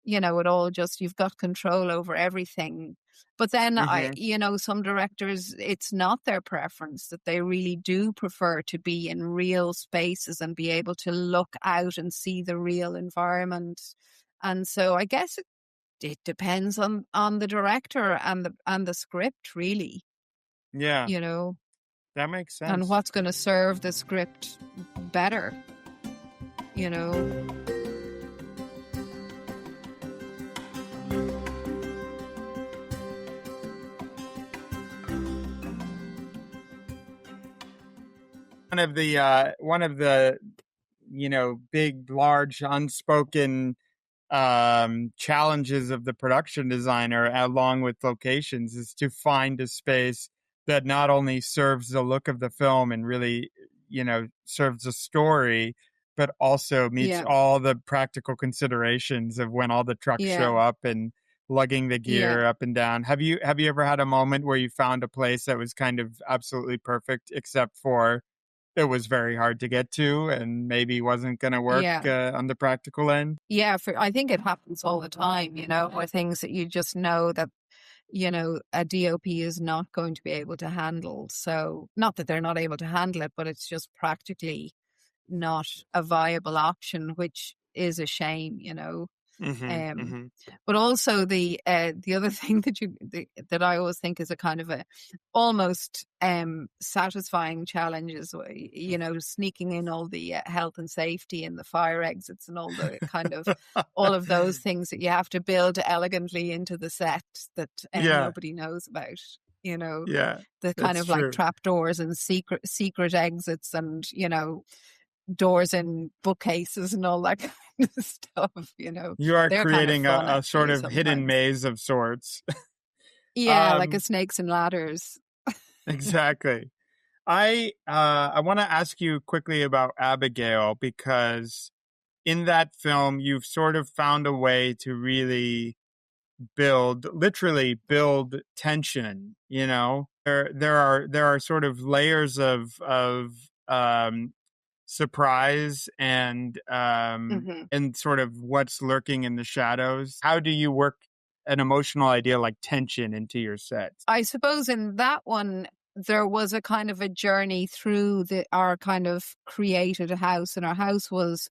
S2: it all just, you've got control over everything. But then
S3: Mm-hmm.
S2: some directors, it's not their preference, that they really do prefer to be in real spaces and be able to look out and see the real environment. And so I guess it depends on the director and the script, really,
S3: Yeah. That makes
S2: and
S3: sense.
S2: what's going to serve the script better, you know.
S3: One of the big, large, unspoken challenges of the production designer, along with locations, is to find a space that not only serves the look of the film and really, serves the story, but also meets
S2: Yeah,
S3: all the practical considerations of when all the trucks
S2: yeah,
S3: show up and lugging the
S2: yeah.
S3: gear up and down. Have you ever had a moment where you found a place that was kind of absolutely perfect, except for it was very hard to get to and maybe wasn't going to work
S2: Yeah.
S3: on the practical end?
S2: Yeah, I think it happens all the time, or things that you just know that, a DOP is not going to be able to handle. So, not that they're not able to handle it, but it's just practically not a viable option, which is a shame.
S3: Mhm,
S2: Um,
S3: mhm.
S2: but also the other thing that I always think is a kind of a almost satisfying challenge is sneaking in all the health and safety and the fire exits and all the kind of all of those things that you have to build elegantly into the set that
S3: Yeah,
S2: nobody knows about. You know,
S3: yeah,
S2: the kind
S3: that's
S2: of like
S3: true.
S2: trapdoors and secret exits and doors in bookcases and all that kind of stuff.
S3: You are
S2: They're kind of
S3: creating
S2: fun
S3: a sort
S2: actually
S3: of hidden
S2: sometimes.
S3: maze of sorts.
S2: Yeah, like a
S3: Um,
S2: snakes and ladders.
S3: exactly. I want to ask you quickly about Abigail, because in that film you've sort of found a way to really literally build tension. There are sort of layers of um surprise
S2: Hmm.
S3: and sort of what's lurking in the shadows. How do you work an emotional idea like tension into your sets?
S2: I suppose in that one there was a kind of a journey through our kind of created house, and our house was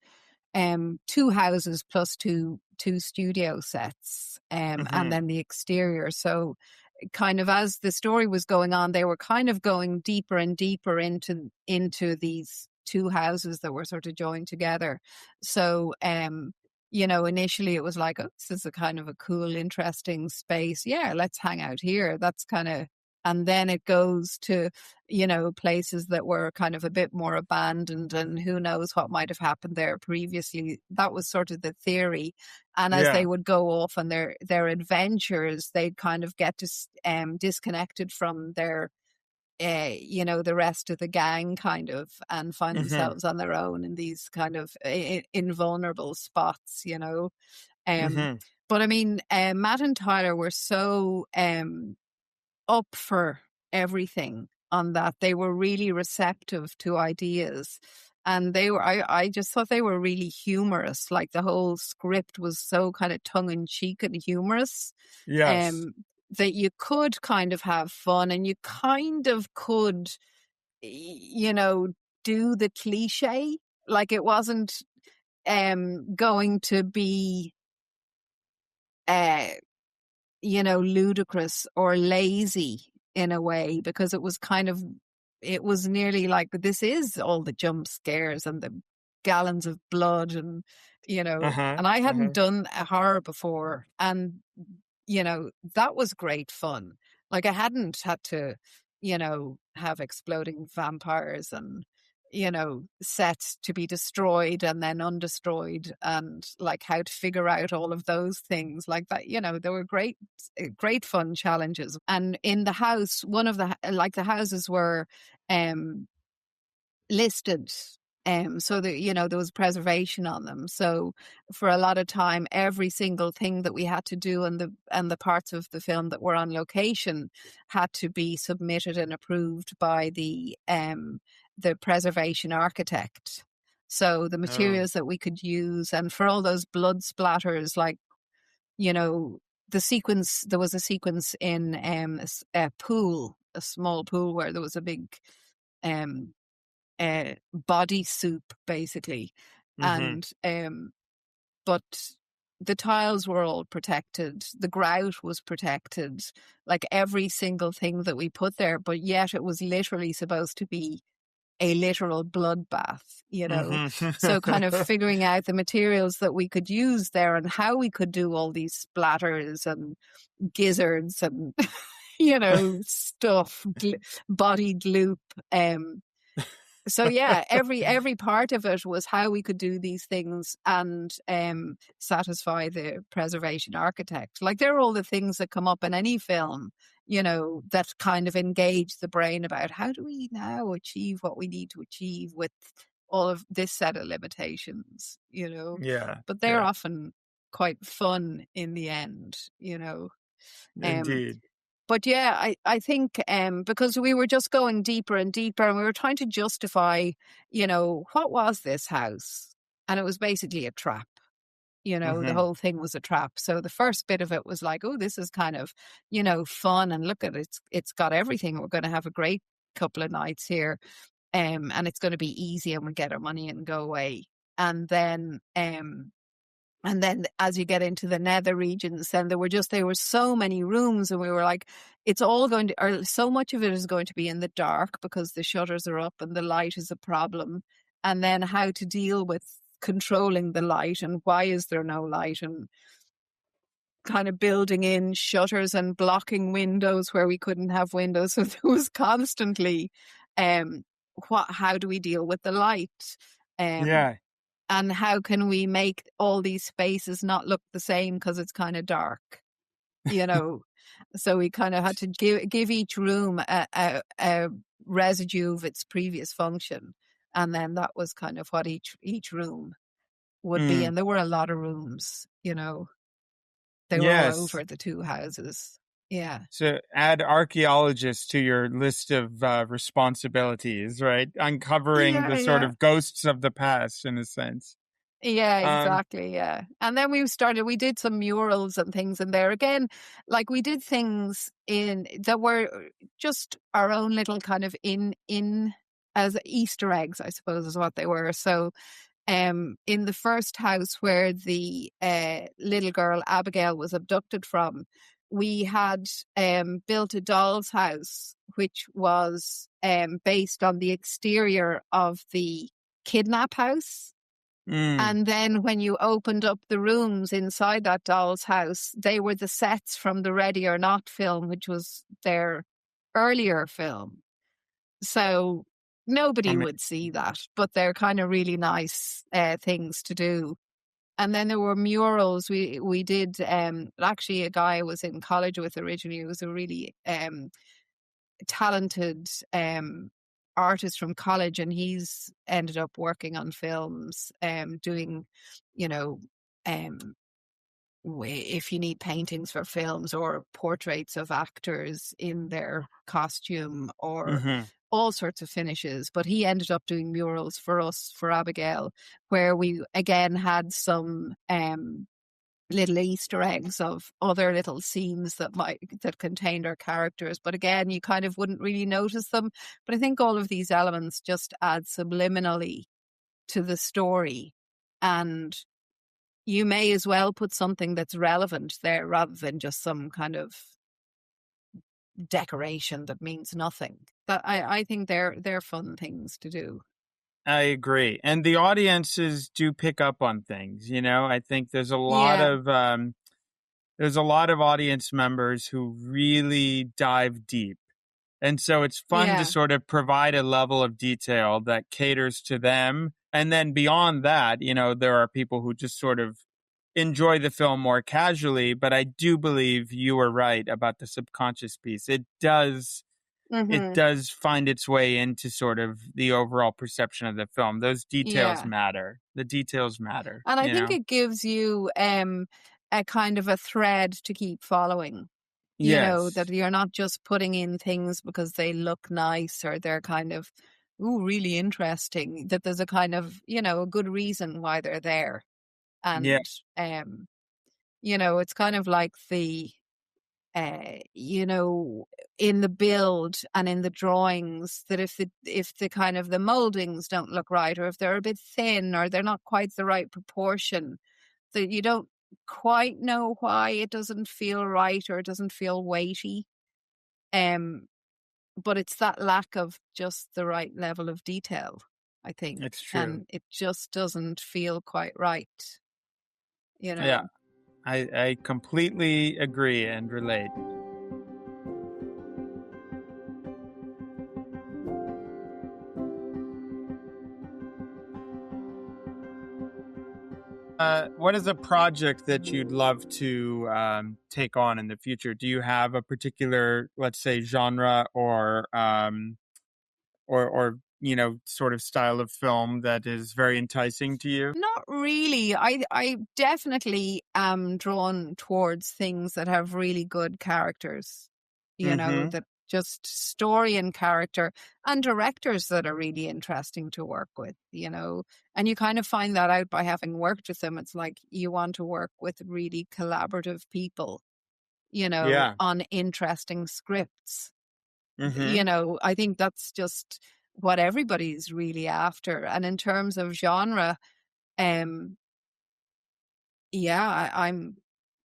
S2: two houses plus two studio sets, and
S3: Mm-hmm.
S2: then the exterior. So kind of as the story was going on, they were kind of going deeper and deeper into these two houses that were sort of joined together. So initially it was like, oh, this is a kind of a cool, interesting space. Yeah, let's hang out here. That's kind of, and then it goes to, places that were kind of a bit more abandoned and who knows what might have happened there previously. That was sort of the theory. And as they
S3: Yeah.
S2: would go off on their adventures, they'd kind of get disconnected from the rest of the gang kind of, and find
S3: Mm-hmm.
S2: themselves on their own in these kind of invulnerable spots. Um,
S3: Mm-hmm.
S2: but I mean, Matt and Tyler were so up for everything on that. They were really receptive to ideas. And I just thought they were really humorous. Like the whole script was so kind of tongue in cheek and humorous,
S3: Yes.
S2: um, that you could kind of have fun and you kind of could, you know, do the cliche. Like it wasn't going to be, uh, ludicrous or lazy in a way, because it was nearly like, this is all the jump scares and the gallons of blood
S3: Uh-huh.
S2: and I hadn't
S3: Uh-huh.
S2: done a horror before, and that was great fun. Like I hadn't had to have exploding vampires and sets to be destroyed and then undestroyed, and like how to figure out all of those things like that. There were great fun challenges. And in the house, one of the houses were listed, so that there was preservation on them. So for a lot of time, every single thing that we had to do and the parts of the film that were on location had to be submitted and approved by the preservation architect. So the materials that we could use, and for all those blood splatters, like the sequence, there was a sequence in a pool, a small pool, where there was a big body soup, basically. And but the tiles were all protected, the grout was protected, like every single thing that we put there, but yet it was literally supposed to be a literal bloodbath, so kind of figuring out the materials that we could use there and how we could do all these splatters and gizzards and stuff, body gloop. So yeah, every part of it was how we could do these things and satisfy the preservation architect. Like, they're all the things that come up in any film, that kind of engage the brain about how do we now achieve what we need to achieve with all of this set of limitations,
S3: Yeah.
S2: But they're often quite fun in the end,
S3: Indeed.
S2: But yeah, I think because we were just going deeper and deeper, and we were trying to justify, what was this house? And it was basically a trap. The whole thing was a trap. So the first bit of it was like, oh, this is kind of, fun, and look at it. It's got everything. We're going to have a great couple of nights here, and it's going to be easy, and we'll get our money and go away. And then as you get into the nether regions, then there were so many rooms, and we were like, it's all going to, or so much of it is going to be in the dark because the shutters are up and the light is a problem. And then how to deal with controlling the light, and why is there no light, and kind of building in shutters and blocking windows where we couldn't have windows. So there was constantly, how do we deal with the light? And how can we make all these spaces not look the same because it's kind of dark, So we kind of had to give each room a residue of its previous function. And then that was kind of what each room would be. And there were a lot of rooms, they were all over the two houses. Yeah.
S3: So add archaeologists to your list of responsibilities, right? Uncovering the sort of ghosts of the past, in a sense.
S2: Yeah, exactly. Yeah. And then we did some murals and things in there. Again, like, we did things that were just our own little kind of in as Easter eggs, I suppose, is what they were. So in the first house where the little girl Abigail was abducted from, we had built a doll's house, which was based on the exterior of the kidnap house. And then when you opened up the rooms inside that doll's house, they were the sets from the Ready or Not film, which was their earlier film. So nobody would see that, but they're kind of really nice things to do. And then there were murals. We did, actually, a guy I was in college with originally, who was a really talented artist from college, and he's ended up working on films, doing, if you need paintings for films or portraits of actors in their costume or all sorts of finishes. But he ended up doing murals for us, for Abigail, where we again had some little Easter eggs of other little scenes that contained our characters. But again, you kind of wouldn't really notice them. But I think all of these elements just add subliminally to the story. And you may as well put something that's relevant there rather than just some kind of decoration that means nothing. But I think they're fun things to do.
S3: I agree. And the audiences do pick up on things, I think there's a lot of audience members who really dive deep And so it's fun to
S2: Yeah.
S3: sort of provide a level of detail that caters to them. And then beyond that, there are people who just sort of enjoy the film more casually. But I do believe you were right about the subconscious piece. It does
S2: Mm-hmm.
S3: find its way into sort of the overall perception of the film. Those details
S2: Yeah.
S3: matter. The details matter,
S2: And I think it gives you a kind of a thread to keep following. That
S3: Yes.
S2: you're not just putting in things because they look nice or they're kind of, ooh, really interesting, that there's a kind of, a good reason why they're there.
S3: Yeah.
S2: And, it's kind of like in the build and in the drawings, that if the kind of the moldings don't look right, or if they're a bit thin or they're not quite the right proportion, that you don't quite know why it doesn't feel right or it doesn't feel weighty. But it's that lack of just the right level of detail, I think.
S3: It's true.
S2: And it just doesn't feel quite right,
S3: Yeah. I completely agree and relate. What is a project that you'd love to take on in the future? Do you have a particular, let's say, genre or sort of style of film that is very enticing to you?
S2: Not really. I definitely am drawn towards things that have really good characters,
S3: Mm-hmm.
S2: that just story and character, and directors that are really interesting to work with, and you kind of find that out by having worked with them. It's like you want to work with really collaborative people,
S3: Yeah.
S2: on interesting scripts.
S3: Mm-hmm.
S2: I think that's just what everybody's really after. And in terms of genre, um, yeah, I'm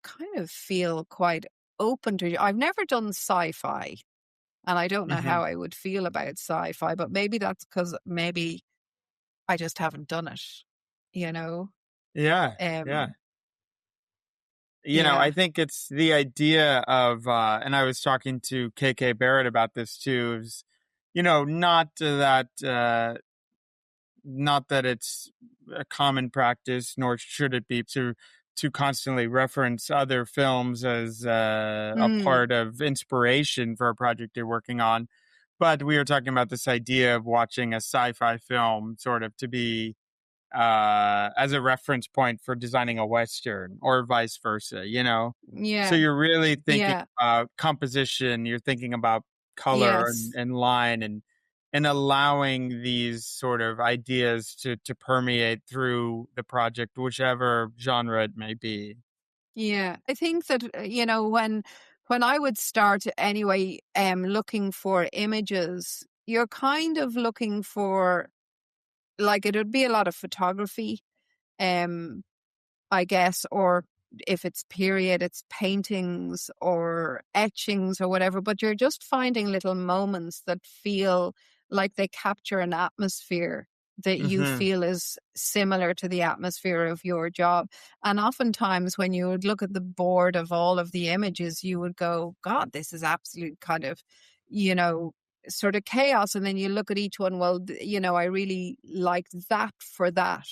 S2: kind of feel quite open to. I've never done sci-fi, and I don't know
S3: Mm-hmm.
S2: how I would feel about sci-fi, but maybe that's because maybe I just haven't done it, you know?
S3: Yeah. Yeah.
S2: Um,
S3: I
S2: yeah.
S3: think it's the idea of, and I was talking to KK Barrett about this too, is, not that it's a common practice, nor should it be to constantly reference other films as a
S2: Mm,
S3: part of inspiration for a project you're working on. But we were talking about this idea of watching a sci-fi film sort of to be as a reference point for designing a Western or vice versa. So
S2: yeah.
S3: you're really thinking
S2: Yeah.
S3: about composition, you're thinking about color and,
S2: Yes.
S3: and line and allowing these sort of ideas to permeate through the project, whichever genre it may be.
S2: Yeah. I think that when I would start anyway, looking for images, you're kind of looking for, like, it would be a lot of photography, um, I guess, or if it's period, it's paintings or etchings or whatever, but you're just finding little moments that feel like they capture an atmosphere that you
S3: Mm-hmm.
S2: feel is similar to the atmosphere of your job. And oftentimes when you would look at the board of all of the images, you would go, God, this is absolute kind of, you know, sort of chaos. And then you look at each one, well, I really like that for that.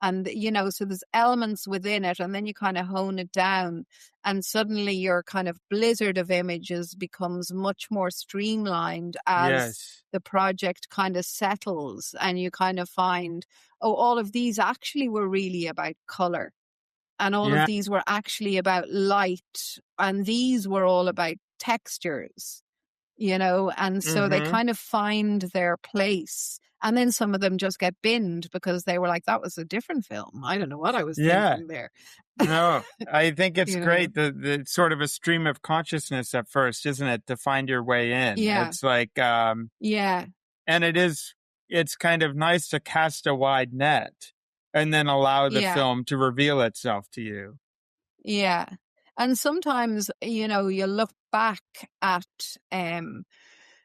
S2: And, so there's elements within it, and then you kind of hone it down, and suddenly your kind of blizzard of images becomes much more streamlined as
S3: Yes.
S2: the project kind of settles, and you kind of find, oh, all of these actually were really about color, and all of
S3: Yeah.
S2: these were actually about light, and these were all about textures. And so they
S3: Mm-hmm.
S2: kind of find their place. And then some of them just get binned because they were like, that was a different film. I don't know what I was
S3: Yeah.
S2: thinking there.
S3: No, I think it's
S2: you know?
S3: great. The sort of a stream of consciousness at first, isn't it, to find your way in?
S2: Yeah.
S3: It's like,
S2: Yeah.
S3: and it's kind of nice to cast a wide net and then allow the
S2: Yeah.
S3: film to reveal itself to you.
S2: Yeah. And sometimes, you look back at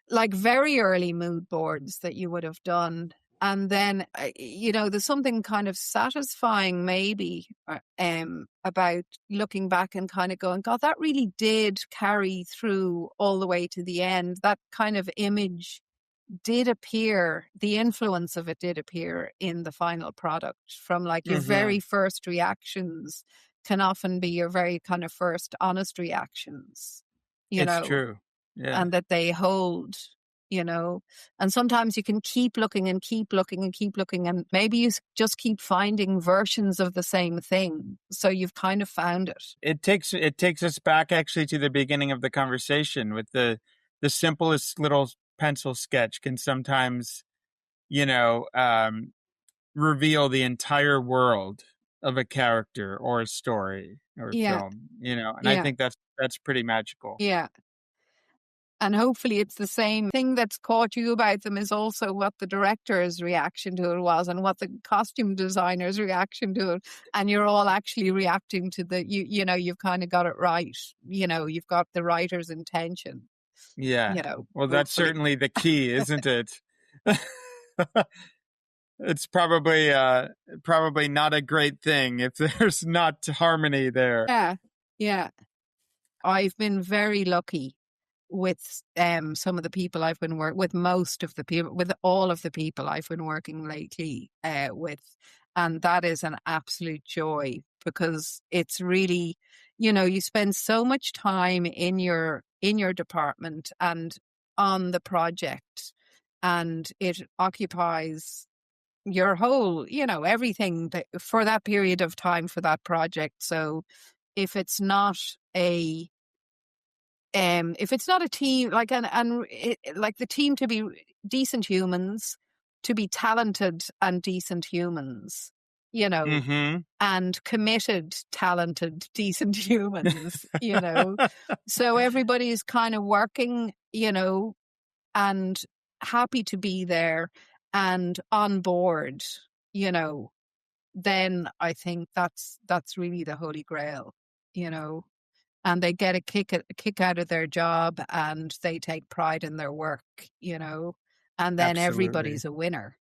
S2: like very early mood boards that you would have done. And then, there's something kind of satisfying maybe about looking back and kind of going, God, that really did carry through all the way to the end. That kind of image did appear, the influence of it did appear in the final product, from like your very first reactions can often be your very kind of first honest reactions,
S3: It's true. Yeah.
S2: and that they hold, and sometimes you can keep looking and keep looking and keep looking, and maybe you just keep finding versions of the same thing. So you've kind of found it.
S3: It takes us back actually to the beginning of the conversation with the simplest little pencil sketch can sometimes, reveal the entire world of a character or a story or a film, and I think that's pretty magical.
S2: Yeah. And hopefully it's the same thing that's caught you about them is also what the director's reaction to it was and what the costume designer's reaction to it. And you're all actually reacting to you've kind of got it right. You've got the writer's intention.
S3: Yeah. Well, that's certainly the key, isn't it? It's probably not a great thing if there's not harmony there.
S2: Yeah. Yeah. I've been very lucky with some of the people I've been with all of the people I've been working lately with, and that is an absolute joy, because it's really, you spend so much time in your department and on the project, and it occupies your whole, everything for that period of time for that project. So if it's not a team, like like the team to be decent humans, to be talented and decent humans, and committed, talented, decent humans, so everybody's kind of working, and happy to be there and on board, then I think that's really the Holy Grail, and they get a kick out of their job, and they take pride in their work, and then everybody's a winner,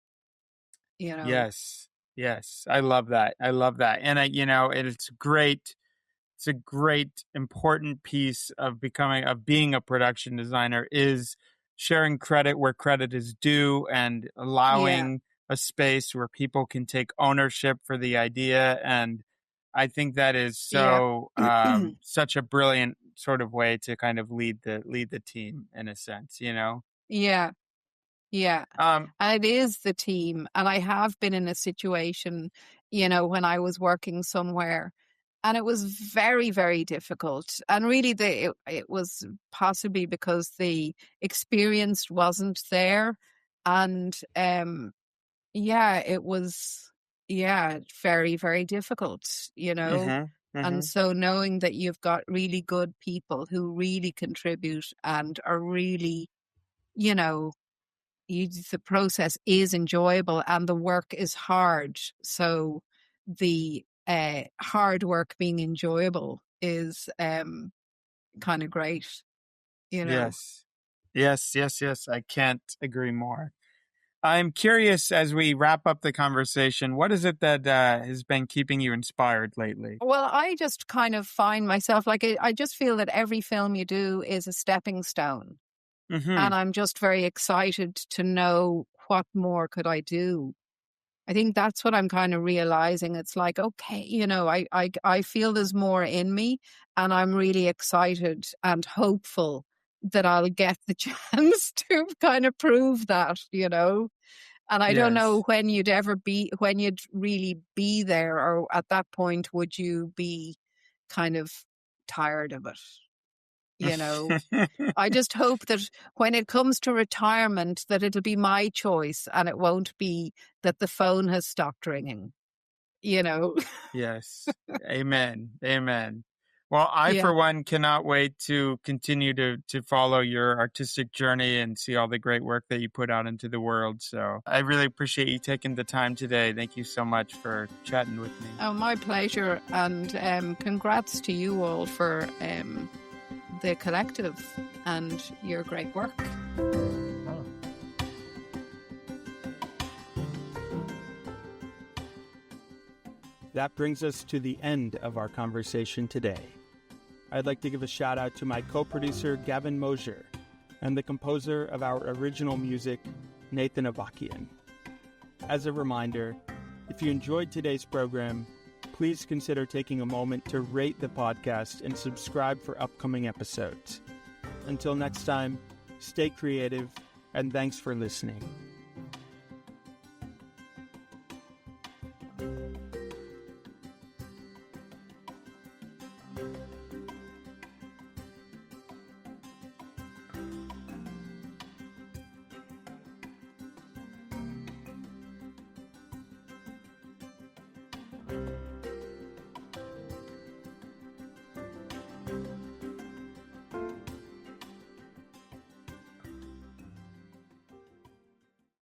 S3: Yes. I love that. And it's great. It's a great, important piece of being a production designer is sharing credit where credit is due and allowing a space where people can take ownership for the idea. And I think that is such a brilliant sort of way to kind of lead the team in a sense,
S2: Yeah. And it is the team. And I have been in a situation, when I was working somewhere, and it was very, very difficult. And really it was possibly because the experience wasn't there. And it was very, very difficult, and so knowing that you've got really good people who really contribute and are really, the process is enjoyable and the work is hard. So the hard work being enjoyable is kind of great,
S3: Yes. I can't agree more. I'm curious, as we wrap up the conversation, what is it that has been keeping you inspired lately?
S2: Well, I just kind of find myself, like, I just feel that every film you do is a stepping stone. And I'm just very excited to know what more could I do. I think that's what I'm kind of realizing. It's like, okay, I feel there's more in me, and I'm really excited and hopeful that I'll get the chance to kind of prove that, And I don't know when you'd really be there, or at that point, would you be kind of tired of it? I just hope that when it comes to retirement, that it'll be my choice and it won't be that the phone has stopped ringing,
S3: Yes. Amen. Well, I, for one, cannot wait to continue to follow your artistic journey and see all the great work that you put out into the world. So I really appreciate you taking the time today. Thank you so much for chatting with me.
S2: Oh, my pleasure. And congrats to you all for the collective and your great work.
S1: That brings us to the end of our conversation today. I'd like to give a shout out to my co-producer, Gavin Mosier, and the composer of our original music, Nathan Avakian. As a reminder, if you enjoyed today's program, please consider taking a moment to rate the podcast and subscribe for upcoming episodes. Until next time, stay creative, and thanks for listening.